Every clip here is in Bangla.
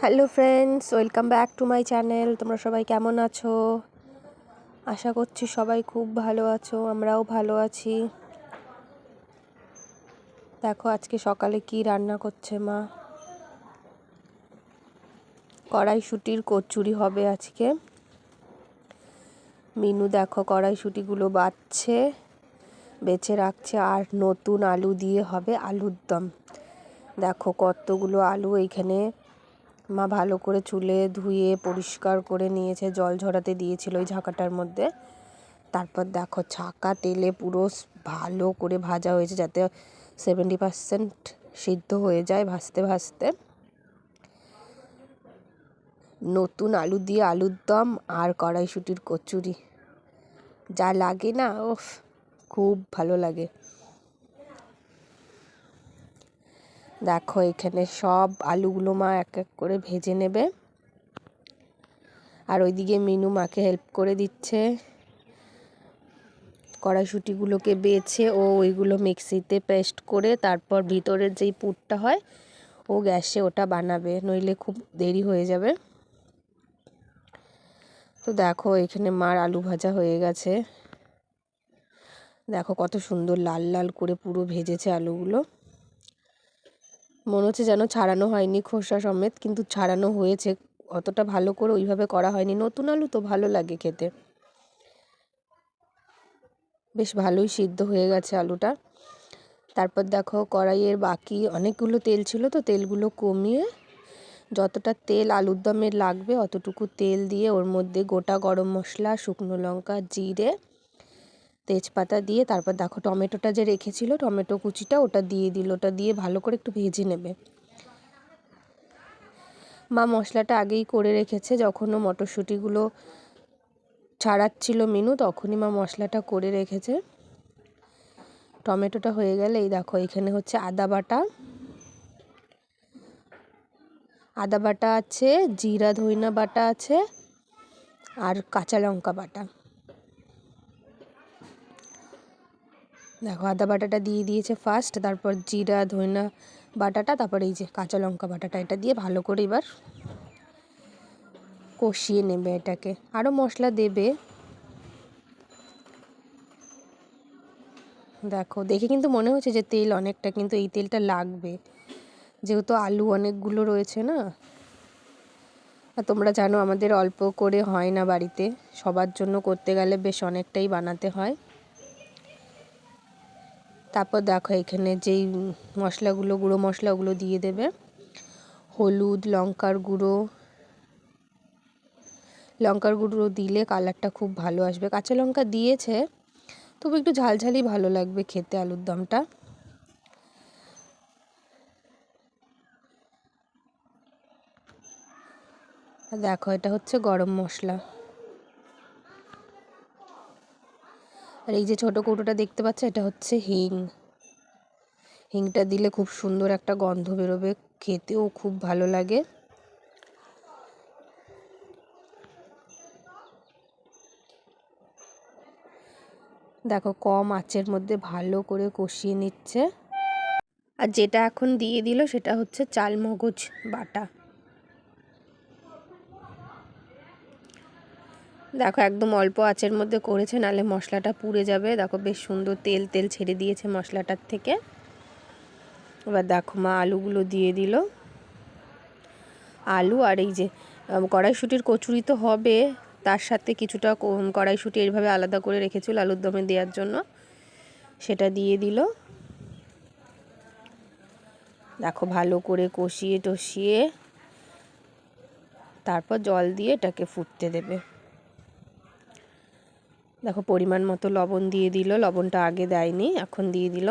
Hello friends, welcome back to my channel. তোমরা সবাই কেমন আছো? আশা করছি সবাই খুব ভালো আছো, আমরাও ভালো আছি। দেখো আজকে সকালে কি রান্না করছে মা। কড়াইশুঁটির কচুরি হবে আজকে। মিনু দেখো কড়াইশুঁটিগুলো বেছে রাখছে, আর নতুন আলু দিয়ে হবে আলুর দম। দেখো কতগুলো আলু এইখানে মা ভালো করে চুলে ধুয়ে পরিষ্কার করে নিয়েছে, জল ঝরাতে দিয়েছিল ওই ঝাঁকাটার মধ্যে। তারপর দেখো ছাঁকা তেলে পুরো ভালো করে ভাজা হয়েছে, যাতে 70% সিদ্ধ হয়ে যায় ভাজতে ভাজতে। নতুন আলু দিয়ে আলুর দম আর কড়াইশুঁটির কচুরি যা লাগে না, ওফ, খুব ভালো লাগে। দেখো এখানে সব আলুগুলো মা এক এক করে ভেজে নেবে, আর ওইদিকে মিনু মাকে হেল্প করে দিচ্ছে। কড়াইশুঁটিগুলোকে বেছে ও ওইগুলো মিক্সিতে পেস্ট করে তারপর ভিতরের যেই পুরটা হয় ও গ্যাসে ওটা বানাবে, নইলে খুব দেরি হয়ে যাবে। তো দেখো এখানে মার আলু ভাজা হয়ে গেছে। দেখো কত সুন্দর লাল লাল করে পুরো ভেজেছে আলুগুলো। মনে হচ্ছে যেন ছাড়ানো হয়নি খোসা সমেত, কিন্তু ছাড়ানো হয়েছে। অতটা ভালো করে ওইভাবে করা হয়নি, নতুন আলু তো ভালো লাগে খেতে। বেশ ভালোই সিদ্ধ হয়ে গেছে আলুটা। তারপর দেখো কড়াইয়ের বাকি অনেকগুলো তেল ছিল, তো তেলগুলো কমিয়ে যতটা তেল আলুর দমে লাগবে অতটুকু তেল দিয়ে ওর মধ্যে গোটা গরম মশলা, শুকনো লঙ্কা, জিরে, তেজপাতা দিয়ে তারপর দেখো টমেটোটা যে রেখেছিল টমেটো কুচিটা ওটা দিয়ে দিল। ওটা দিয়ে ভালো করে একটু ভেজে নেবে। মা মশলাটা আগেই করে রেখেছে, যখনও মটরশুঁটিগুলো ছাড়াচ্ছিল মিনু তখনই মা মশলাটা করে রেখেছে। টমেটোটা হয়ে গেলে এই দেখো এখানে হচ্ছে আদা বাটা আছে, জিরা ধইনা বাটা আছে, আর কাঁচা লঙ্কা বাটা। দেখো আদা বাটাটা দিয়ে দিয়েছে ফার্স্ট, তারপর জিরা ধইনা বাটাটা, তারপর এই যে কাঁচা লঙ্কা বাটাটা, এটা দিয়ে ভালো করে এবার কষিয়ে নেবে এটাকে। আরও মশলা দেবে। দেখো দেখে কিন্তু মনে হচ্ছে যে তেল অনেকটা, কিন্তু এই তেলটা লাগবে যেহেতু আলু অনেকগুলো রয়েছে না। আর তোমরা জানো আমাদের অল্প করে হয় না বাড়িতে, সবার জন্য করতে গেলে বেশ অনেকটাই বানাতে হয়। তারপর দেখো এখানে যেই মশলাগুলো, গুঁড়ো মশলাগুলো দিয়ে দেবে। হলুদ, লঙ্কার গুঁড়ো দিলে কালারটা খুব ভালো আসবে। কাঁচা লঙ্কা দিয়েছে, তবু একটু ঝালঝালই ভালো লাগবে খেতে আলুর দমটা। দেখো এটা হচ্ছে গরম মশলা, আর এই যে ছোট কৌটোটা দেখতে পাচ্ছ এটা হচ্ছে হিংটা দিলে খুব সুন্দর একটা গন্ধ বেরোবে, খেতেও খুব ভালো লাগে। দেখো কম আঁচের মধ্যে ভালো করে কষিয়ে নিচ্ছে। আর যেটা এখন দিয়ে দিল সেটা হচ্ছে চালমগজ বাটা। দেখো একদম অল্প আঁচের মধ্যে করেছে, নাহলে মশলাটা পুড়ে যাবে। দেখো বেশ সুন্দর তেল তেল ছেড়ে দিয়েছে মশলাটার থেকে। এবার দেখো মা আলুগুলো দিয়ে দিল। আলু আর এই যে কড়াইশুঁটির কচুরি তো হবে, তার সাথে কিছুটা কড়াইশুঁটি এইভাবে আলাদা করে রেখেছিল আলুর দমে দেওয়ার জন্য, সেটা দিয়ে দিল। দেখো ভালো করে কষিয়ে টষিয়ে তারপর জল দিয়ে এটাকে ফুটতে দেবে। দেখো পরিমাণ মতো লবণ দিয়ে দিল, লবণটা আগে দেয়নি, এখন দিয়ে দিল।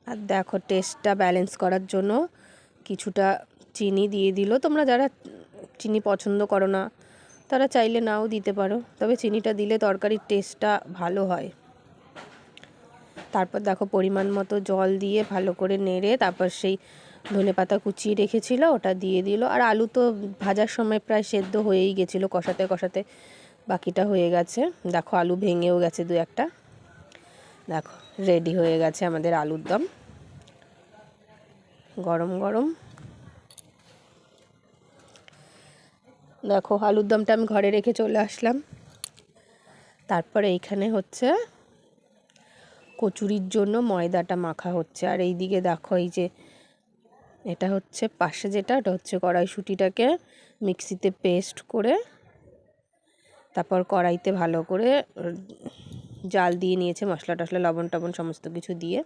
আর দেখো টেস্টটা ব্যালেন্স করার জন্য কিছুটা চিনি দিয়ে দিল। তোমরা যারা চিনি পছন্দ করো না তারা চাইলে নাও দিতে পারো, তবে চিনিটা দিলে তরকারির টেস্টটা ভালো হয়। তারপর দেখো পরিমাণ মতো জল দিয়ে ভালো করে নেড়ে তারপর সেই ধনেপাতা কুচিয়ে রেখেছিল ওটা দিয়ে দিল। আর আলু তো ভাজার সময় প্রায় সেদ্ধ হয়েই গেছিলো, কষাতে কষাতে বাকিটা হয়ে গেছে। দেখো আলু ভেঙেও গেছে দু একটা। দেখো রেডি হয়ে গেছে আমাদের আলুর দম, গরম গরম। দেখো আলুর দমটা আমি ঘরে রেখে চলে আসলাম। তারপরে এইখানে হচ্ছে কচুরির জন্য ময়দাটা মাখা হচ্ছে। আর এই দিকে দেখো এই যে এটা হচ্ছে পাশে যেটা, এটা হচ্ছে কড়াইশুঁটিটাকে মিক্সিতে পেস্ট করে তারপর কড়াইতে ভালো করে জাল দিয়ে নিয়েছে, মশলা টশলা লবণ টবণ সমস্ত কিছু দিয়ে।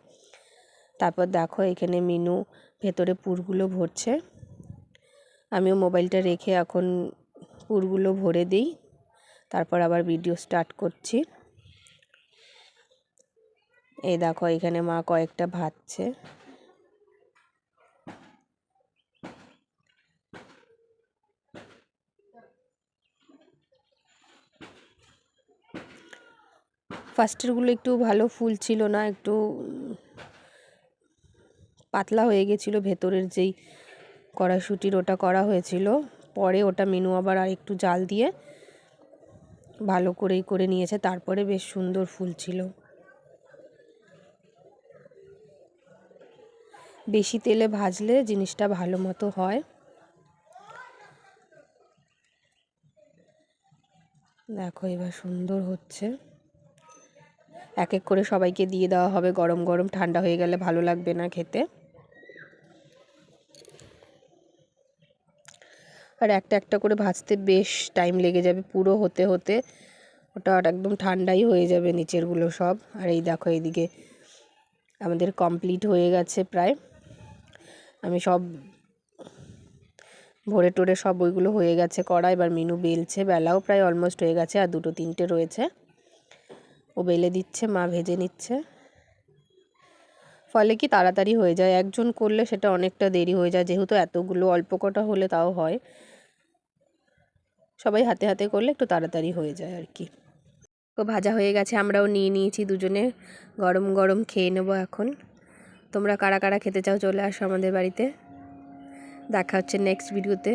তারপর দেখো এখানে মিনু ভেতরে পুরগুলো ভরছে। আমিও মোবাইলটা রেখে এখন পুরগুলো ভরে দিই, তারপর আবার ভিডিও স্টার্ট করছি। এই দেখো এখানে মা কয়েকটা ভাজছে। ফার্স্টেরগুলো একটু ভালো ফুল ছিল না, একটু পাতলা হয়ে গেছিলো ভেতরের যেই কড়াইশুঁটির ওটা করা হয়েছিল। পরে ওটা মিনু আবার আর একটু জাল দিয়ে ভালো করেই করে নিয়েছে, তারপরে বেশ সুন্দর ফুল ছিল। বেশি তেলে ভাজলে জিনিসটা ভালো মতো হয়। দেখো এবার সুন্দর হচ্ছে। এক এক করে সবাইকে দিয়ে দেওয়া হবে গরম গরম, ঠান্ডা হয়ে গেলে ভালো লাগবে না খেতে। আর একটা একটা করে ভাজতে বেশ টাইম লেগে যাবে, পুরো হতে হতে ওটা একদম ঠান্ডাই হয়ে যাবে নিচেরগুলো সব। আর এই দেখো এইদিকে আমাদের কমপ্লিট হয়ে গেছে প্রায়। আমি সব ভরে টোরে সব ওইগুলো হয়ে গেছে কড়া। এবার মিনু বেলছে, বেলাও প্রায় অলমোস্ট হয়ে গেছে, আর দুটো তিনটে রয়েছে, ও বেলে দিচ্ছে, মা ভেজে নিচ্ছে। ফলে কি তাড়াতাড়ি হয়ে যায়, একজন করলে সেটা অনেকটা দেরি হয়ে যায়। যেহেতু এতগুলো অল্প কটা হলে তাও হয়, সবাই হাতে হাতে করলে একটু তাড়াতাড়ি হয়ে যায় আর কি। তো ভাজা হয়ে গেছে, আমরাও নিয়ে নিয়েছি দুজনে, গরম গরম খেয়ে নেবো এখন। তোমরা কারা কারা খেতে চাও চলে আসো আমাদের বাড়িতে। দেখা হচ্ছে নেক্সট ভিডিওতে।